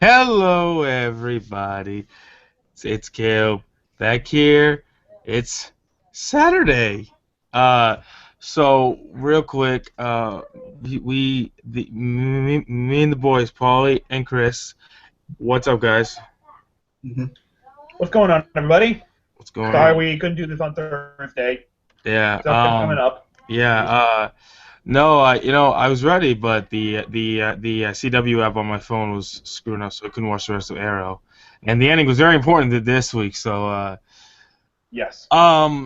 Hello, everybody. It's Caleb back here. It's Saturday. Uh, so real quick, me and the boys, Paulie and Chris. What's up, guys? Mhm. What's going on, everybody? What's going Sorry on? we couldn't do this on Thursday. Yeah. Stuff kept coming up. Yeah. No, I was ready, but the CW app on my phone was screwing up, so I couldn't watch the rest of Arrow. And the ending was very important to this week, so Yes.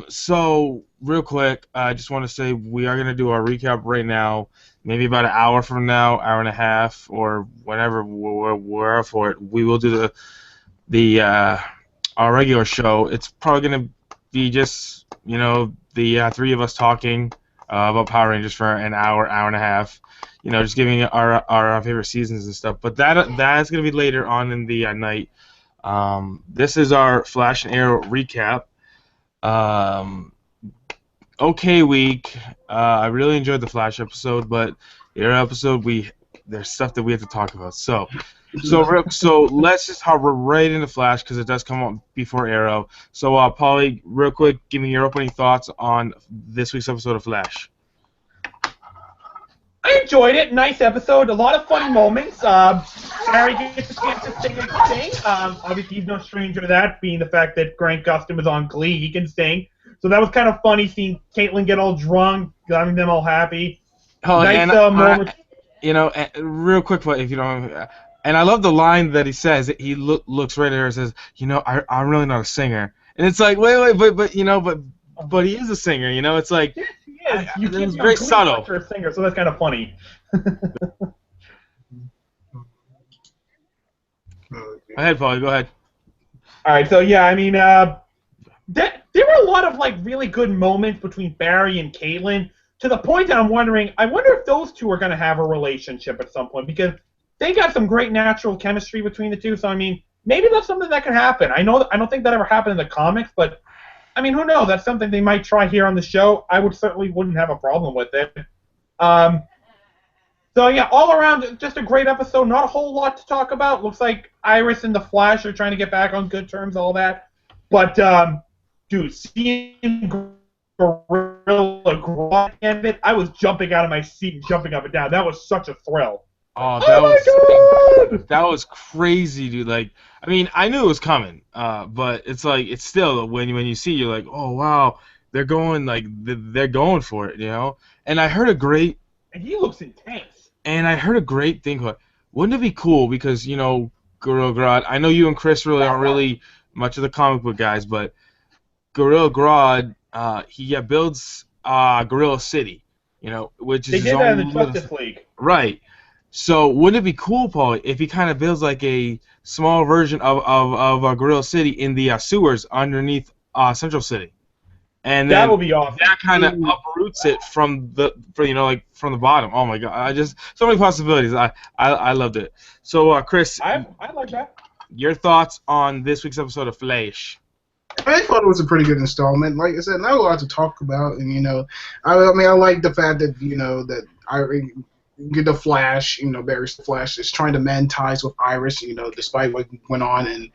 So real quick, I just want to say we are gonna do our recap right now. Maybe about an hour from now, hour and a half, or whenever we're up for it. We will do the our regular show. It's probably gonna be just the three of us talking about Power Rangers for an hour, hour and a half. Just giving our favorite seasons and stuff. But that's gonna be later on in the night. This is our Flash and Arrow recap. Um, okay week. I really enjoyed the Flash episode, but the Arrow episode, there's stuff that we have to talk about. So let's just hop right into Flash because it does come on before Arrow. So, Polly, real quick, give me your opening thoughts on this week's episode of Flash. I enjoyed it. Nice episode. A lot of funny moments. Harry gets a chance to sing and sing. Obviously, he's no stranger to that, being the fact that Grant Gustin was on Glee. He can sing. So that was kind of funny seeing Caitlin get all drunk, having them all happy. Oh, Nice moment. real quick, if you don't. And I love the line that he says. He looks right at her and says, I'm really not a singer." And it's like, wait, but he is a singer. It's like, Yes, he is. You it can't was be on very Glee subtle. unless you're a singer, so that's kind of funny. Go ahead, Paulie. Go ahead. All right, so yeah, I mean, there were a lot of like really good moments between Barry and Caitlin to the point that I'm wondering, I wonder if those two are going to have a relationship at some point because they got some great natural chemistry between the two. So I mean, maybe that's something that can happen. I don't think that ever happened in the comics, but I mean, who knows? That's something they might try here on the show. I would certainly wouldn't have a problem with it. Um, so yeah, all around, just a great episode. Not a whole lot to talk about. Looks like Iris and the Flash are trying to get back on good terms, all that. But dude, seeing Gorilla Grodd end it, I was jumping out of my seat and jumping up and down. That was such a thrill. Oh, Oh my god! that was crazy, dude. Like, I mean, I knew it was coming, but it's still when you see, you're like, oh wow, they're going they're going for it, And I heard a great And he looks intense. and I heard a great thing. Wouldn't it be cool because Gorilla Grodd. I know you and Chris really aren't really much of the comic book guys, but Gorilla Grodd, he builds Gorilla City, which is They his did that in own the little. Justice League. Right. So wouldn't it be cool, Paul, if he kind of builds like a small version of Gorilla City in the sewers underneath Central City, and That then would be awesome. that kind of uproots it from the bottom. Oh my God! I just so many possibilities. I loved it. So Chris, I like that. your thoughts on this week's episode of Flash? I thought it was a pretty good installment. Like I said, not a lot to talk about, and I mean, I like the fact that that I get the Flash, Barry's the Flash is trying to mend ties with Iris, despite what went on in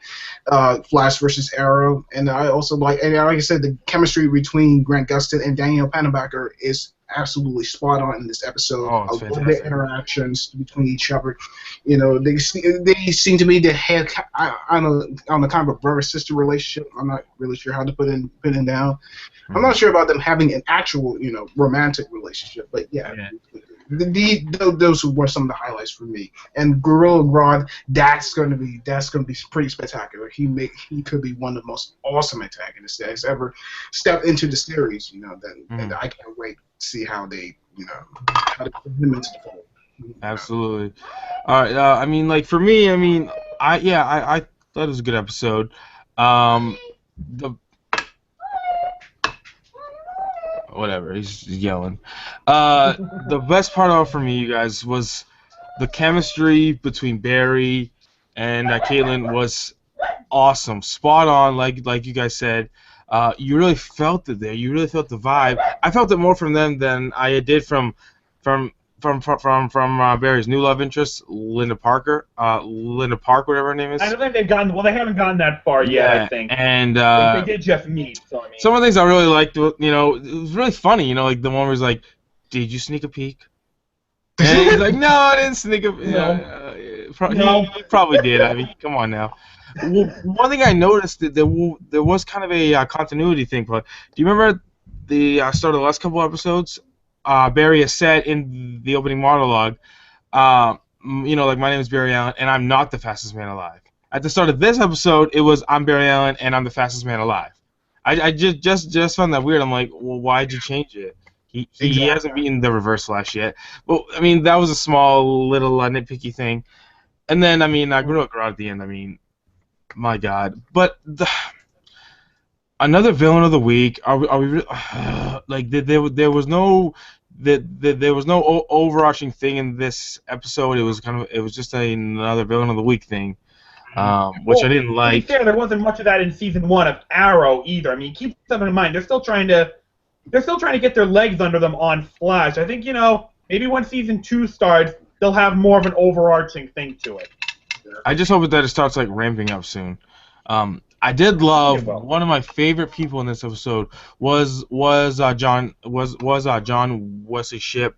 Flash versus Arrow, and I also like I said, the chemistry between Grant Gustin and Daniel Panabaker is absolutely spot on in this episode. Oh, it's I love the fantastic. interactions between each other. They seem to be the head. I don't know, kind of a brother sister relationship. I'm not really sure how to put it down. I'm not sure about them having an actual romantic relationship, but yeah. Yeah. Those were some of the highlights for me. And Gorilla Grodd, that's gonna be pretty spectacular. He could be one of the most awesome antagonists that's ever stepped into the series. And I can't wait to see how they put him into the fold. Absolutely. All right. I mean, like for me, I mean, I thought it was a good episode. The whatever he's yelling. The best part of it for me, you guys, was the chemistry between Barry and Caitlin was awesome, spot on. Like you guys said, you really felt it there. You really felt the vibe. I felt it more from them than I did from from Barry's new love interest, Linda Parker, Linda Park, whatever her name is. I don't think they've gotten. Well, they haven't gotten that far yet. I think. And they did just meet. So I mean. some of the things I really liked, it was really funny. Like the one where he's like, "Did you sneak a peek?" And he's like, "No, I didn't sneak a." No. He probably did. I mean, come on now. Well, one thing I noticed that there was kind of a continuity thing. But do you remember the start of the last couple episodes? Barry has said in the opening monologue, like, my name is Barry Allen, and I'm not the fastest man alive. At the start of this episode, it was I'm Barry Allen, and I'm the fastest man alive. I just found that weird. I'm like, well, why'd you change it? He hasn't beaten the Reverse Flash yet. Well, I mean, that was a small little nitpicky thing. And then, I mean, I grew up at the end. I mean, my God. But another villain of the week. Are we like there was no there was no overarching thing in this episode. It was just another villain of the week thing, which I didn't like. To be fair, there wasn't much of that in season 1 of Arrow either. I mean, keep something in mind. They're still trying to get their legs under them on Flash. I think maybe when season 2 starts, they'll have more of an overarching thing to it. I just hope that it starts like ramping up soon. I did love one of my favorite people in this episode was John Wesley Shipp,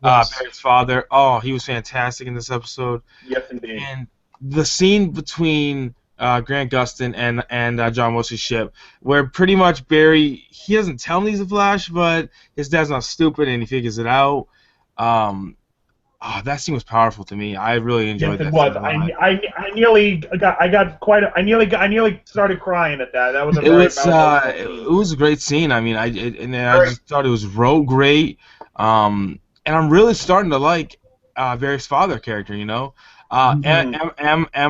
Barry's father. Oh, he was fantastic in this episode. Yes, indeed. And the scene between Grant Gustin and John Wesley Shipp, where pretty much Barry, he doesn't tell him he's a Flash, but his dad's not stupid and he figures it out. That scene was powerful to me. I really enjoyed that. Yes, it was. I nearly started crying at that. That was it was a great scene. I mean, I just thought it was great. And I'm really starting to like Barry's father character. Am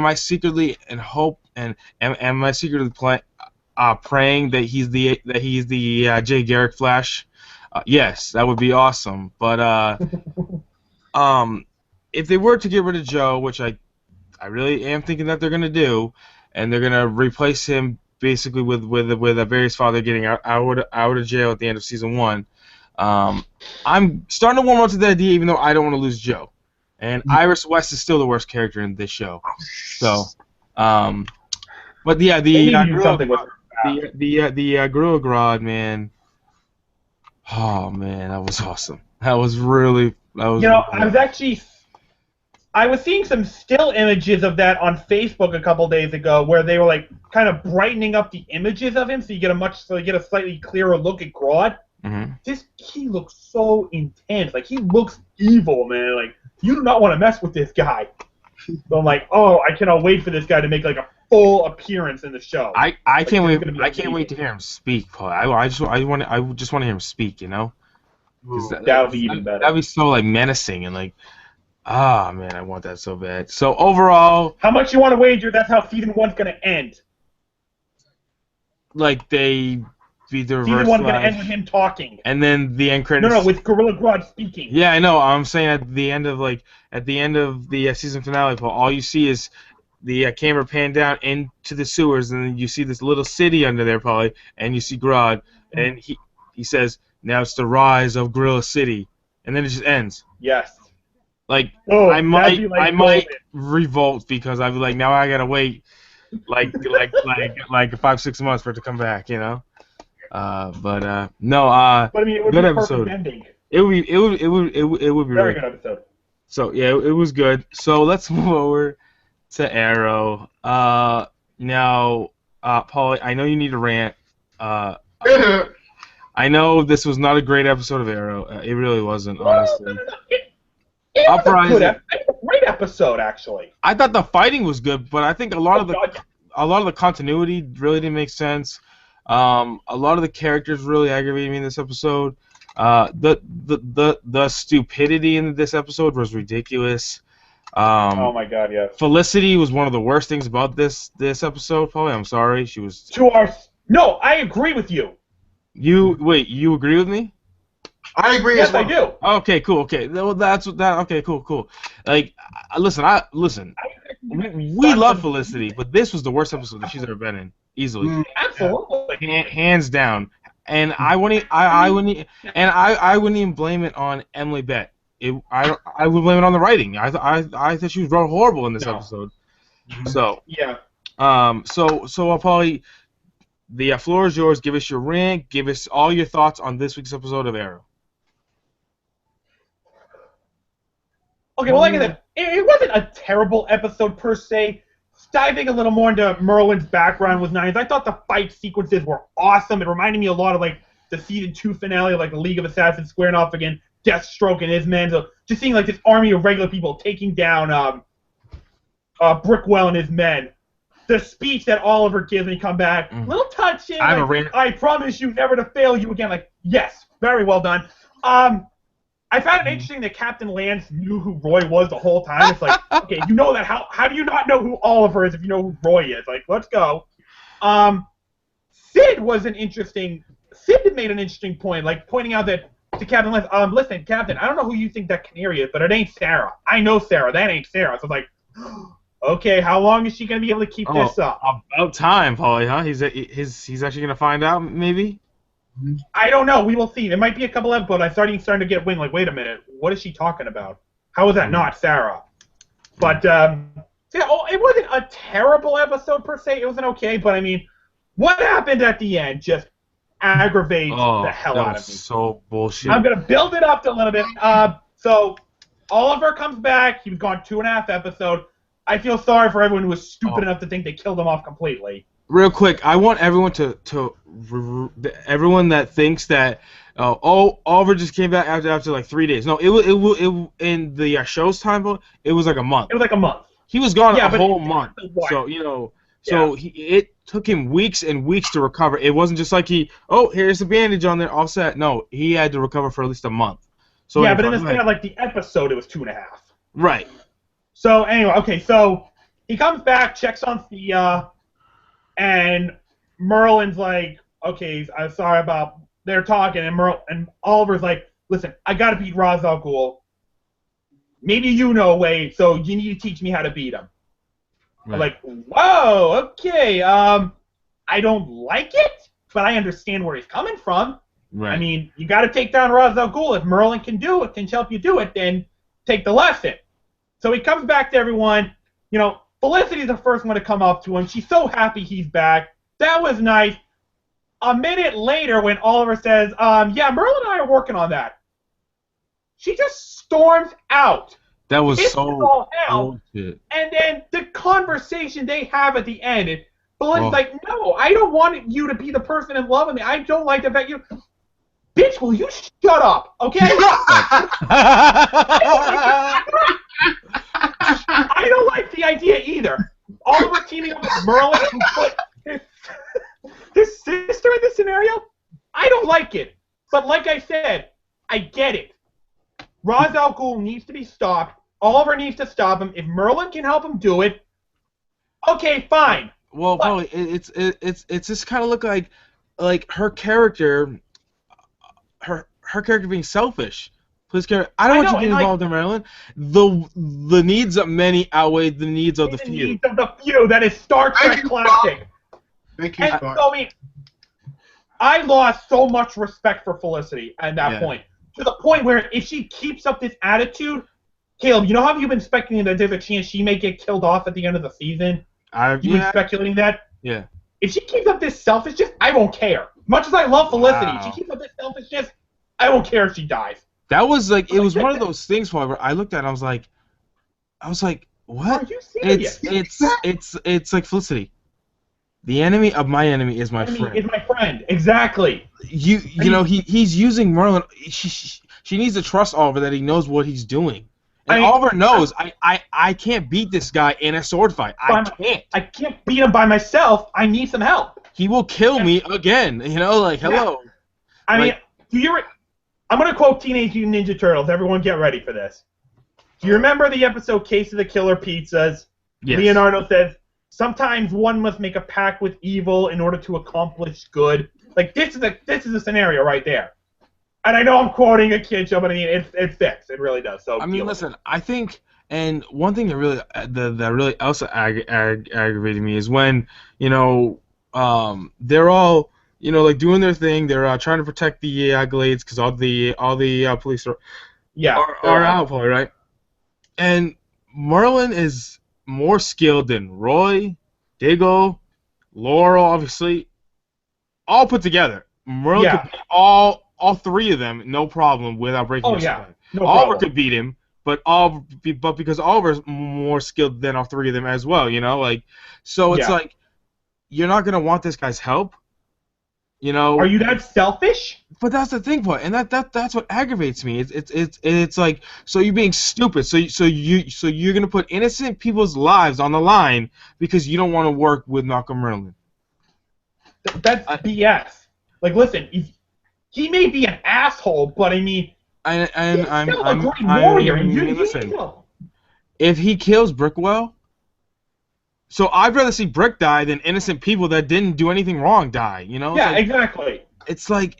I secretly praying that he's the Jay Garrick Flash? Yes, that would be awesome. But if they were to get rid of Joe, which I really am thinking that they're gonna do, and they're gonna replace him basically with Barry's father getting out of jail at the end of season 1, I'm starting to warm up to the idea, even though I don't want to lose Joe. And Iris West is still the worst character in this show. So, but yeah, the Gorilla Grodd, man. Oh man, that was awesome. That was really. I was seeing some still images of that on Facebook a couple days ago, where they were like kind of brightening up the images of him, so you get a slightly clearer look at Grodd. Mm-hmm. He looks so intense, like he looks evil, man. Like you do not want to mess with this guy. So I'm like, oh, I cannot wait for this guy to make like a full appearance in the show. I can't wait. I can't wait to hear him speak, Paul. I just want to hear him speak. That would be even better. That'd be so like menacing and like, man, I want that so bad. So overall, how much you want to wager that's how season 1's gonna end? Like they beat the Reverse Season 1's Flash, gonna end with him talking, and then the end credits. No, with Gorilla Grodd speaking. Yeah, I know. I'm saying at the end of the season finale, Paul, all you see is the camera pan down into the sewers, and then you see this little city under there, probably, and you see Grodd, and he says, "Now it's the rise of Gorilla City," and then it just ends. Yes. Like I might revolt because I'd be like, now I gotta wait like 5-6 months for it to come back, no. But I mean, it would good be a perfect ending. It would be very good episode. So yeah, it was good. So let's move over to Arrow. Now, Paul, I know you need to rant. I know this was not a great episode of Arrow. It really wasn't, honestly. It was a great episode, actually. I thought the fighting was good, but I think a lot of the continuity really didn't make sense. A lot of the characters really aggravated me in this episode. The stupidity in this episode was ridiculous. Oh my God, yes. Felicity was one of the worst things about this episode. Probably, I'm sorry, she was. No, I agree with you. You agree with me? I agree. Yes, as well. I do. Okay, cool. Okay, well, that's that. Okay, cool. Like, listen. We love Felicity, but this was the worst episode that she's ever been in, easily. Absolutely. Hands down. And I wouldn't even blame it on Emily Bett. I would blame it on the writing. I thought she was wrote horrible in this No. episode. So Yeah. Paulie, the floor is yours. Give us your rant. Give us all your thoughts on this week's episode of Arrow. Okay, well, like I said, it wasn't a terrible episode per se. Diving a little more into Merlin's background was nice. I thought the fight sequences were awesome. It reminded me a lot of like the season 2 finale, like the League of Assassins squaring off again, Deathstroke and his men. So just seeing like this army of regular people taking down Brickwell and his men. The speech that Oliver gives when he come back, a little touching. I promise you never to fail you again. Like, yes, very well done. I found it interesting that Captain Lance knew who Roy was the whole time. It's like, okay, you know that. How do you not know who Oliver is if you know who Roy is? Like, let's go. Sid made an interesting point, like pointing out that to Captain Lance, listen, Captain, I don't know who you think that canary is, but it ain't Sarah. I know Sarah. That ain't Sarah. So it's like, okay, how long is she gonna be able to keep this up? About time, Paulie, huh? He's actually gonna find out, maybe. I don't know. We will see. It might be a couple episodes. I'm starting to get wind. Like, wait a minute. What is she talking about? How is that not Sarah? But it wasn't a terrible episode per se. It wasn't okay. But I mean, what happened at the end just aggravates the hell out of me. So bullshit. I'm gonna build it up a little bit. So Oliver comes back. He was gone 2.5 episodes. I feel sorry for everyone who was stupid enough to think they killed him off completely. Real quick, I want everyone everyone that thinks that Oliver just came back after like 3 days. No, it in the show's time, it was like a month. It was like a month. He was gone a whole month. So it took him weeks and weeks to recover. It wasn't just like here's a bandage on there, all set. No, he had to recover for at least a month. So yeah, but in the span of like the episode, it was 2.5. Right. So anyway, okay, so he comes back, checks on Thea, and Merlin's like, okay, I'm sorry about they're talking, and Oliver's like, listen, I gotta beat Ra's al Ghul. Maybe you know a way, so you need to teach me how to beat him. Right. I'm like, whoa, okay, I don't like it, but I understand where he's coming from. Right. I mean, you gotta take down Ra's al Ghul. If Merlin can do it, can help you do it, then take the lesson. So he comes back to everyone. You know, Felicity's the first one to come up to him. She's so happy he's back. That was nice. A minute later, when Oliver says, yeah, Merlin and I are working on that, she just storms out. That was so bullshit. And then the conversation they have at the end, and Felicity's like, no, I don't want you to be the person in love with me. I don't like the fact you... Bitch, will you shut up, okay? I don't like the idea either. Oliver teaming up with Merlin who put his sister in this scenario? I don't like it. But like I said, I get it. Ra's al Ghul needs to be stopped. Oliver needs to stop him. If Merlin can help him do it, okay, fine. Well, probably it's just kind of look like her character, her character being selfish. Please, I don't want you to get involved in Merlin. The needs of many outweigh the needs of the few. The needs of the few. That is Star Trek classic. Thank you, Scott. So, I mean, I lost so much respect for Felicity at that point. To the point where if she keeps up this attitude, Caleb, you know how you've been speculating that there's a chance she may get killed off at the end of the season? You've been speculating that? Yeah. If she keeps up this selfishness, I won't care. Much as I love Felicity, if she keeps up this selfishness, I won't care if she dies. That was like, it was one of those things, however, I looked at it and I was like, what? Are you serious? It's like Felicity. The enemy of my enemy is my friend. Is my friend, exactly. You know, he's using Merlin. She needs to trust Oliver that he knows what he's doing. And Oliver knows I can't beat this guy in a sword fight. I can't beat him by myself. I need some help. He will kill me again. You know, like, hello. Yeah. I'm going to quote Teenage Mutant Ninja Turtles. Everyone get ready for this. Do you remember the episode Case of the Killer Pizzas? Yes. Leonardo says, sometimes one must make a pact with evil in order to accomplish good. Like, this is a scenario right there. And I know I'm quoting a kid show, but I mean, it fits. It really does. So I mean, listen, I think, and one thing that really also aggravated me is when, you know, they're all, you know, like doing their thing. They're trying to protect the Glades because all the police Yeah. are out, Paulie, right? And Merlin is more skilled than Roy, Diggle, Laurel, obviously, all put together. Merlin could Yeah. beat all three of them, no problem, without breaking Oh a yeah. sweat. No Oliver problem. could beat him, but because Oliver's more skilled than all three of them as well, like, so it's Yeah. like you're not gonna want this guy's help, Are you that selfish? But that's the thing, Paul, and that's what aggravates me. It's like, so you're being stupid. So you're gonna put innocent people's lives on the line because you don't want to work with Malcolm Merlin. That's BS. Like, listen, he may be an asshole, but I mean, he's still a great warrior, and you listen. kill him. If he kills Brickwell, so I'd rather see Brick die than innocent people that didn't do anything wrong die. Yeah, exactly. It's like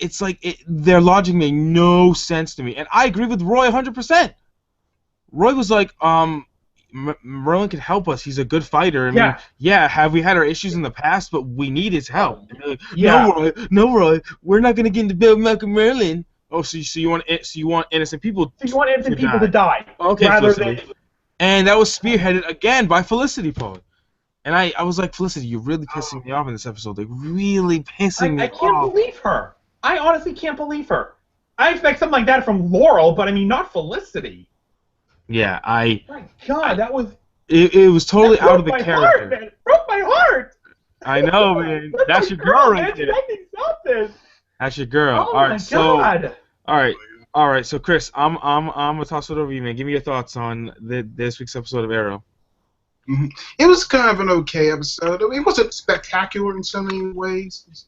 their logic made no sense to me, and I agree with Roy 100%. Roy was like, Merlin can help us. He's a good fighter. I mean, have we had our issues in the past, but we need his help. Like, no, Roy, we're not gonna get into Bill Malcolm Merlin. Oh, so you want innocent people? So you want innocent people to die? Okay, rather Felicity. And that was spearheaded again by Felicity, Paul. And I was like, Felicity, you're really pissing me off in this episode. Like, really pissing me off. I can't believe her. I honestly can't believe her. I expect something like that from Laurel, but I mean, not Felicity. Yeah, My God, that was. It was totally out of the character. Heart, man. It broke my heart. I know, man. That's your girl right there. That's your girl. Oh all right, my God. All right. So, Chris, I'm gonna toss it over to you, man. Give me your thoughts on this week's episode of Arrow. Mm-hmm. It was kind of an okay episode. I mean, it wasn't spectacular in so many ways.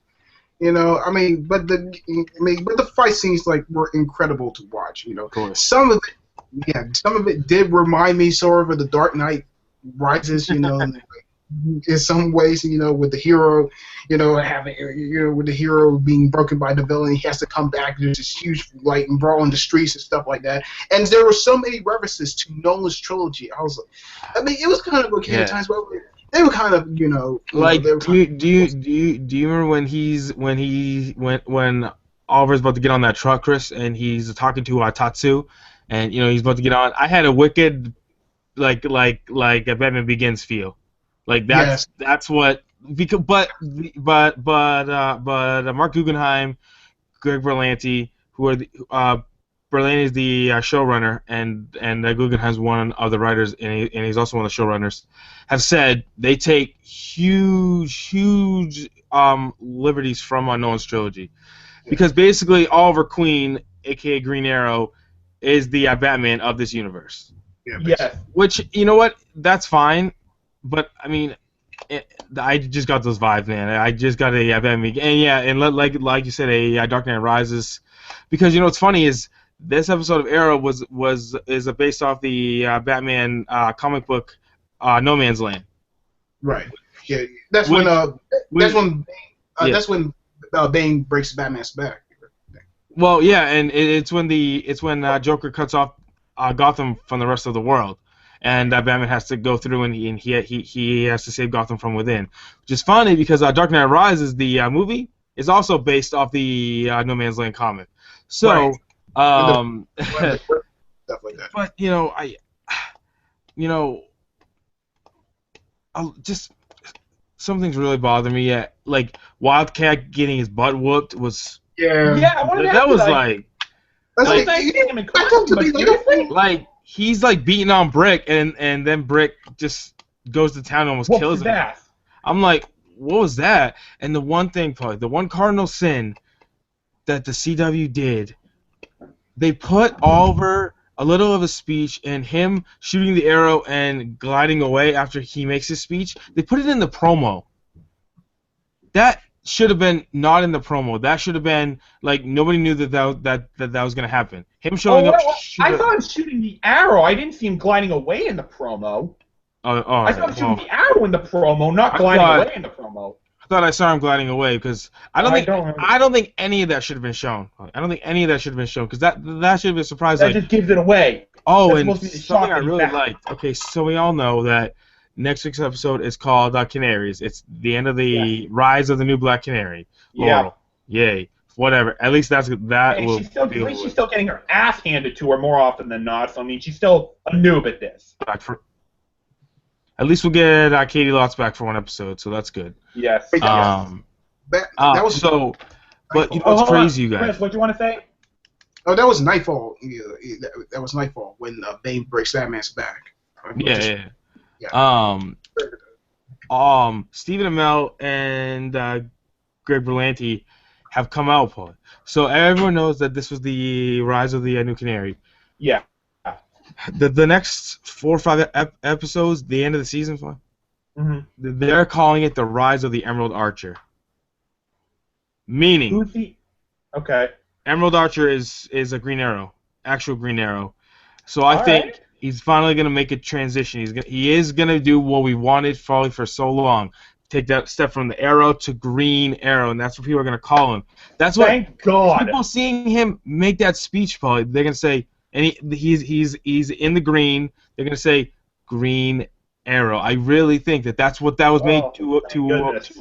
I mean, but the fight scenes were incredible to watch. Of course. Some of it did remind me sort of The Dark Knight Rises. In some ways, with the hero, with the hero being broken by the villain, he has to come back. There's this huge fight and brawl in the streets and stuff like that. And there were so many references to Nolan's trilogy. I was like, I mean, it was kind of okay at times, but they were kind of, like, do you remember when Oliver's about to get on that truck, Chris, and he's talking to Tatsu, and he's about to get on? I had a wicked like a Batman Begins feel. Like that's what, because but Mark Guggenheim, Greg Berlanti, who are Berlanti is the showrunner, and Guggenheim's one of the writers, and he's also one of the showrunners, have said they take huge liberties from Nolan's trilogy, because basically Oliver Queen, aka Green Arrow, is the Batman of this universe. Yeah. Which, you know what, that's fine. But I mean, I just got those vibes, man. I just got a Batman, and like you said, a Dark Knight Rises, because what's funny is this episode of Arrow is based off the Batman comic book No Man's Land. Right. Yeah. That's when Bane breaks Batman's back. Well, yeah, and it's when Joker cuts off Gotham from the rest of the world. And Batman has to go through, and he has to save Gotham from within, which is funny because Dark Knight Rises, the movie, is also based off the No Man's Land comic. So, stuff like that. But just some things really bother me. Yeah, like Wildcat getting his butt whooped was. Yeah. That was like. Like. He's like beating on Brick, and then Brick just goes to town and almost kills him. I'm like, what was that? And the one thing, probably, the one cardinal sin that the CW did, they put Oliver a little of a speech and him shooting the arrow and gliding away after he makes his speech. They put it in the promo. That should have been not in the promo. That should have been like nobody knew that was gonna happen. Him showing up. I saw him shooting the arrow. I didn't see him gliding away in the promo. I saw him shooting the arrow in the promo, not gliding away in the promo. I thought I saw him gliding away because I don't think any of that should have been shown. I don't think any of that should have been shown because that should have been a surprise. That just gives it away. Oh, and something I really liked. Okay, so we all know that next week's episode is called Canaries. It's the end of the Rise of the New Black Canary. Laurel. Yay. whatever. At least that Hey, will she's still, be at least she's still getting her ass handed to her more often than not. So I mean, she's still a noob at this. back for. At least we'll get Katie Lotz back for one episode, so that's good. Yes. That was so. But you know Oh, what's hold on. crazy, you guys? Chris, what do you want to say? that was Nightfall. Yeah, that was Nightfall when Bane breaks that man's back. Yeah. Yeah. Stephen Amell and Greg Berlanti have come out, Paul. So everyone knows that this was the Rise of the New Canary. Yeah. The next 4 or 5 episodes, the end of the season, Mm-hmm. they're calling it the Rise of the Emerald Archer. Meaning, Who's the? Okay. Emerald Archer is a Green Arrow, actual Green Arrow. So I All think right. he's finally gonna make a transition. He is gonna do what we wanted probably for so long. Take that step from the Arrow to Green Arrow, and that's what people are gonna call him. That's what Thank God. people seeing him make that speech, probably they're gonna say, and he's in the green. They're gonna say Green Arrow. I really think that's what that was made Oh, thank goodness.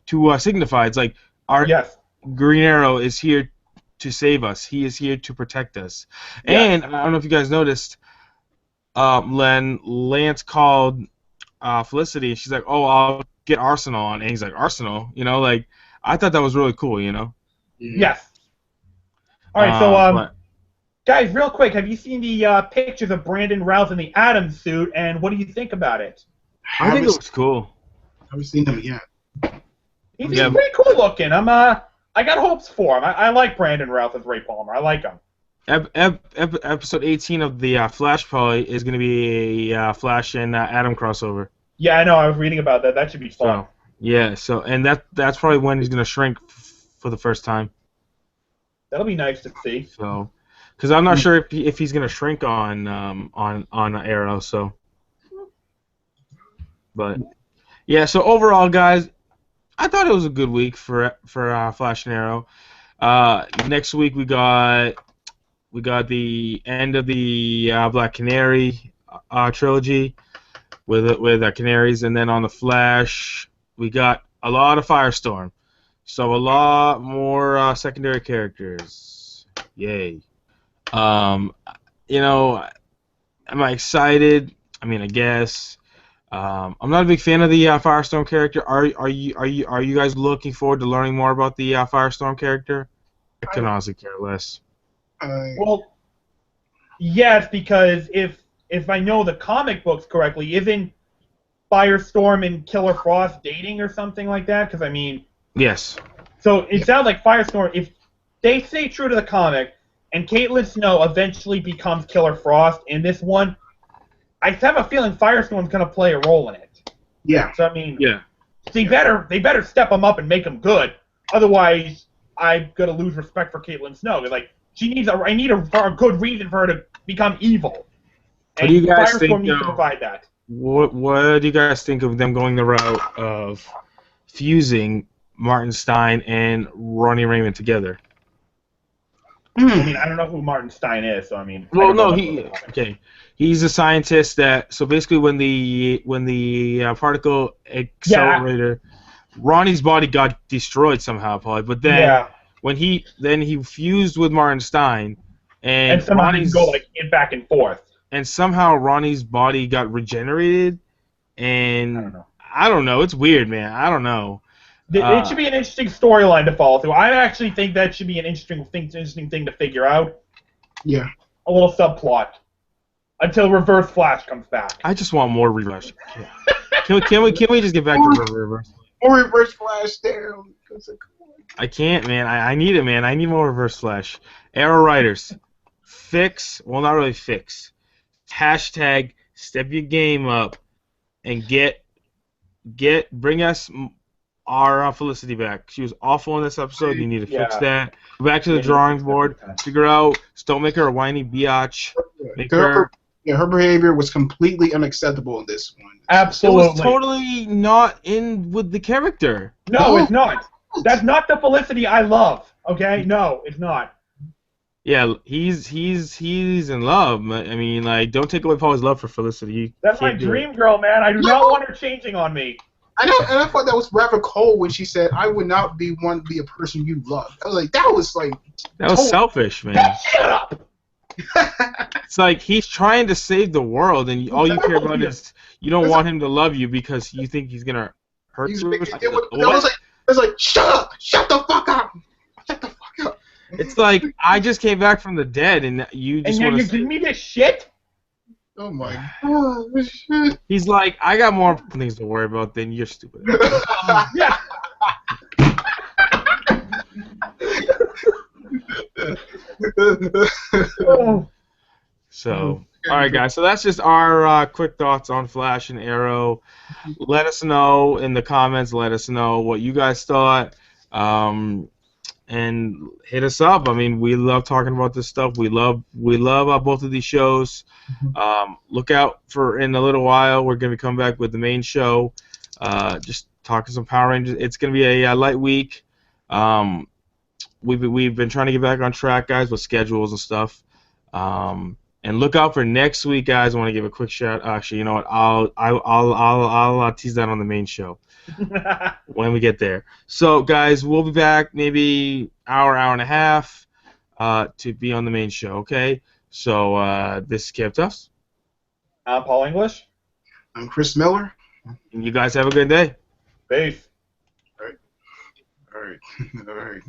to signify. It's like our Yes. Green Arrow is here to save us. He is here to protect us. Yeah. And I don't know if you guys noticed, Lance called Felicity, and she's like, "Oh, I'll get Arsenal on," and he's like, "Arsenal?" You know, like I thought that was really cool. You know. Yes. All right. So But guys, real quick, have you seen the pictures of Brandon Routh in the Adams suit, and what do you think about it? I think it looks cool. haven't seen them yet. He's Yeah. pretty cool looking. I got hopes for him. I like Brandon Routh as Ray Palmer. I like him. Episode 18 of the Flash probably is going to be a Flash and Adam crossover. Yeah, I know. I was reading about that. That should be fun. So yeah, and that's probably when he's going to shrink for the first time. That'll be nice to see. So, because I'm not sure if he's going to shrink on Arrow. So, but yeah. So overall, guys, I thought it was a good week for Flash and Arrow. Next week we got the end of the Black Canary trilogy with Canaries, and then on the Flash we got a lot of Firestorm, so a lot more secondary characters. Yay! You know, am I excited? I mean, I guess. I'm not a big fan of the Firestorm character. Are you guys looking forward to learning more about the Firestorm character? I can honestly care less. Well, yes, because if I know the comic books correctly, isn't Firestorm and Killer Frost dating or something like that? Because I mean, Yes. so it sounds like Firestorm. If they stay true to the comic, and Caitlin Snow eventually becomes Killer Frost in this one, I have a feeling Firestorm's gonna play a role in it. Yeah. So I mean, Yeah. they better step him up and make him good. Otherwise, I'm gonna lose respect for Caitlin Snow. Like I need a good reason for her to become evil. What do you guys Firestorm think, needs to provide that. What do you guys think of them going the route of fusing Martin Stein and Ronnie Raymond together? I mean, I don't know who Martin Stein is, so I mean. I Well, don't know no, much about it. he's a scientist that. So basically, when the particle accelerator, Ronnie's body got destroyed somehow, probably. But then when he fused with Martin Stein, and somehow he Ronnie's can go like back and forth. and somehow Ronnie's body got regenerated, and I don't know. It's weird, man. I don't know. It should be an interesting storyline to follow through. I actually think that should be an interesting thing to figure out. Yeah. A little subplot until Reverse Flash comes back. I just want more Reverse. Can we just get back to Reverse? Or Reverse Flash down. I can't, man. I need it, man. I need more Reverse Flash. Arrow Writers, fix. Well, not really fix. Hashtag step your game up and bring us our Felicity back. She was awful in this episode. You need to fix that. Go back to the drawing board. Figure out. Don't make her a whiny biatch. Make her. Yeah, her behavior was completely unacceptable in this one. Absolutely. It was totally not in with the character. No, it's not. That's not the Felicity I love. Okay? No, it's not. Yeah, he's in love. I mean, like, don't take away Paul's love for Felicity. That's my dream girl, man. I do not want her changing on me. and I thought that was rather cold when she said, "I would not be one to be a person you love." I was like, that was like That was selfish, man. Shut up! It's like he's trying to save the world, and all you care about is you don't want him to love you because you think he's gonna hurt you. It was like, shut up, shut the fuck up, shut the fuck up. It's like I just came back from the dead, and you just And now want you're to. giving me this shit? Oh my god, shit. He's like, I got more things to worry about than you're stupid. Yeah. Oh. So, all right, guys. So that's just our quick thoughts on Flash and Arrow. Let us know in the comments. Let us know what you guys thought, and hit us up. I mean, we love talking about this stuff. We love both of these shows. Look out for in a little while. We're gonna come back with the main show. Just talking some Power Rangers. It's gonna be a light week. We've been trying to get back on track, guys, with schedules and stuff. And look out for next week, guys. I want to give a quick shout. Actually, you know what? I'll tease that on the main show when we get there. So, guys, we'll be back maybe hour and a half to be on the main show. Okay. So this is Kev Tufts. I'm Paul English. I'm Chris Miller. And you guys have a good day. Peace. All right. All right.